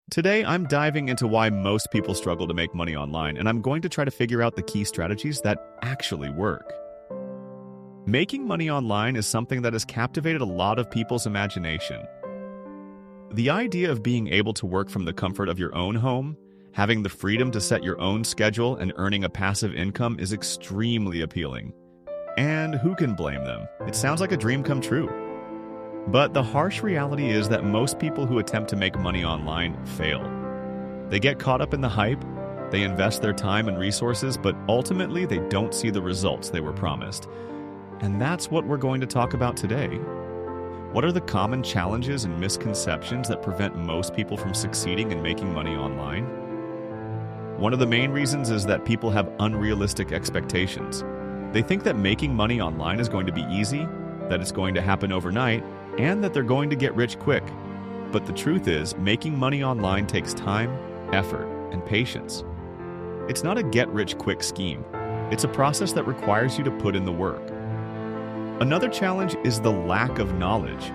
Today, I'm diving into why most people struggle to make money online, and I'm going to try to figure out the key strategies that actually work. Making money online is something that has captivated a lot of people's imagination. The idea of being able to work from the comfort of your own home, having the freedom to set your own schedule, and earning a passive income is extremely appealing. And who can blame them? It sounds like a dream come true. But the harsh reality is that most people who attempt to make money online fail. They get caught up in the hype, they invest their time and resources, but ultimately they don't see the results they were promised. And that's what we're going to talk about today. What are the common challenges and misconceptions that prevent most people from succeeding in making money online? One of the main reasons is that people have unrealistic expectations. They think that making money online is going to be easy, that it's going to happen overnight, and that they're going to get rich quick. But the truth is, making money online takes time, effort, and patience. It's not a get-rich-quick scheme. It's a process that requires you to put in the work. Another challenge is the lack of knowledge.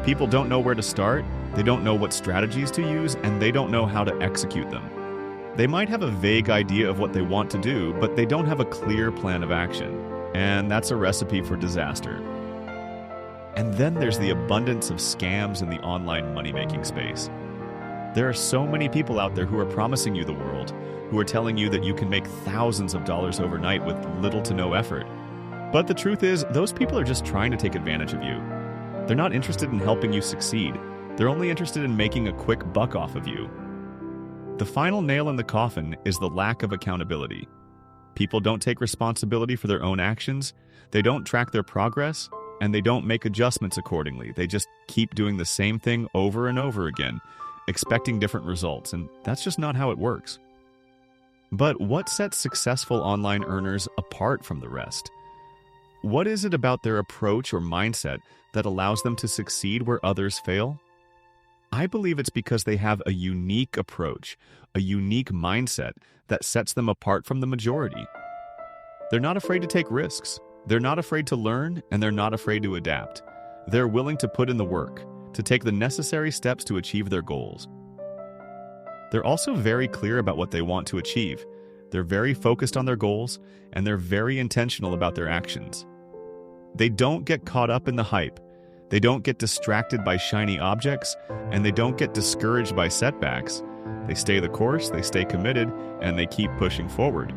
People don't know where to start, they don't know what strategies to use, and they don't know how to execute them. They might have a vague idea of what they want to do, but they don't have a clear plan of action. And that's a recipe for disaster. And then there's the abundance of scams in the online money-making space. There are so many people out there who are promising you the world, who are telling you that you can make thousands of dollars overnight with little to no effort. But the truth is, those people are just trying to take advantage of you. They're not interested in helping you succeed. They're only interested in making a quick buck off of you. The final nail in the coffin is the lack of accountability. People don't take responsibility for their own actions, they don't track their progress, and they don't make adjustments accordingly. They just keep doing the same thing over and over again, expecting different results, and that's just not how it works. But what sets successful online earners apart from the rest? What is it about their approach or mindset that allows them to succeed where others fail? I believe it's because they have a unique approach, a unique mindset that sets them apart from the majority. They're not afraid to take risks. They're not afraid to learn, and they're not afraid to adapt. They're willing to put in the work, to take the necessary steps to achieve their goals. They're also very clear about what they want to achieve. They're very focused on their goals, and they're very intentional about their actions. They don't get caught up in the hype. They don't get distracted by shiny objects, and they don't get discouraged by setbacks. They stay the course, they stay committed, and they keep pushing forward.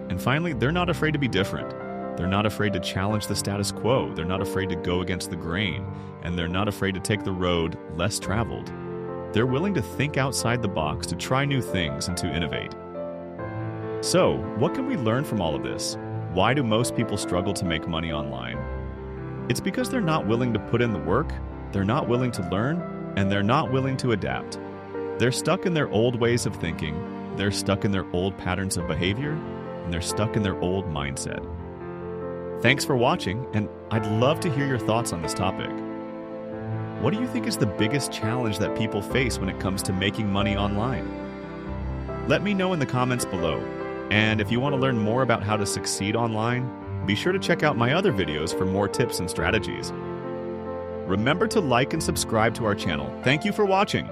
And finally, they're not afraid to be different. They're not afraid to challenge the status quo. They're not afraid to go against the grain, and they're not afraid to take the road less traveled. They're willing to think outside the box, to try new things, and to innovate. So, what can we learn from all of this? Why do most people struggle to make money online? It's because they're not willing to put in the work, they're not willing to learn, and they're not willing to adapt. They're stuck in their old ways of thinking, they're stuck in their old patterns of behavior, and they're stuck in their old mindset. Thanks for watching, and I'd love to hear your thoughts on this topic. What do you think is the biggest challenge that people face when it comes to making money online? Let me know in the comments below. And if you want to learn more about how to succeed online, be sure to check out my other videos for more tips and strategies. Remember to like and subscribe to our channel. Thank you for watching.